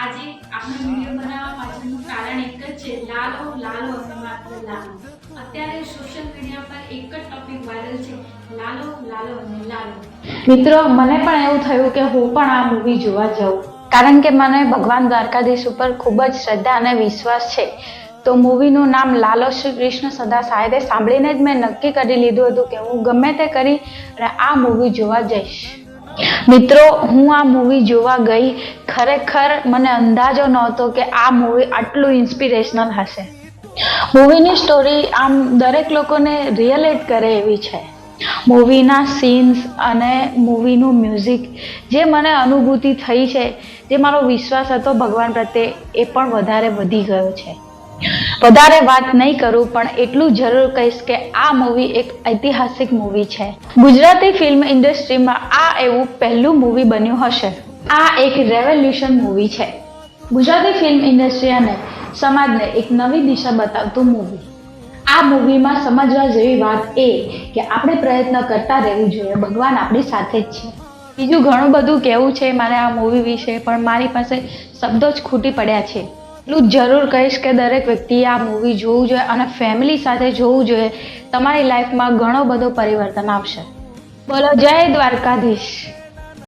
આજે આપણે વિડીયો બનાવવા પાછળનું કારણ એક જ છે, લાલો લાલો અને માત્ર લાલો. અત્યારે સોશિયલ મીડિયા પર એક જ ટોપિક વાયરલ છે, લાલો લાલો અને લાલો. મિત્રો, મને પણ એવું થયું કે હું પણ આ મૂવી જોવા જાઉં, કારણ કે મને ભગવાન દ્વારકાધીશ ઉપર ખૂબ જ શ્રદ્ધા અને વિશ્વાસ છે. તો મૂવીનું નામ લાલો શ્રી કૃષ્ણ સદા સાહેબે સાંભળીને જ મેં નક્કી કરી લીધું હતું કે હું ગમે તે કરી અને આ મૂવી જોવા જઈશ. મિત્રો, હું આ મૂવી જોવા ગઈ. ખરેખર મને અંદાજો નહોતો કે આ મૂવી આટલું ઇન્સ્પિરેશનલ હશે. મૂવીની સ્ટોરી આમ દરેક લોકોને રિયલેટ કરે એવી છે. મૂવીના સીન્સ અને મૂવીનું મ્યુઝિક જે મને અનુભૂતિ થઈ છે, જે મારો વિશ્વાસ હતો ભગવાન પ્રત્યે, એ પણ વધારે વધી ગયો છે. વધારે વાત નહીં કરું, પણ એટલું જરૂર કહીશ કે આ મૂવી એક ઐતિહાસિક મૂવી છે. ગુજરાતી ફિલ્મ ઇન્ડસ્ટ્રીમાં આ એવું પહેલું મૂવી બન્યું હશે. આ એક રેવોલ્યુશન મૂવી છે. ગુજરાતી ફિલ્મ ઇન્ડસ્ટ્રી અને સમાજને એક નવી દિશા બતાવતું મૂવી. આ મૂવીમાં સમજવા જેવી વાત એ કે આપણે પ્રયત્ન કરતા રહેવું જોઈએ, ભગવાન આપણી સાથે જ છે. બીજું ઘણું બધું કહેવું છે મારે આ મૂવી વિશે, પણ મારી પાસે શબ્દો જ ખૂટી પડ્યા છે. એટલું જરૂર કહીશ કે દરેક વ્યક્તિએ આ મૂવી જોવું જોઈએ અને ફેમિલી સાથે જોવું જોઈએ. તમારી લાઈફમાં ઘણો બધો પરિવર્તન આવશે. બોલો જય દ્વારકાધીશ.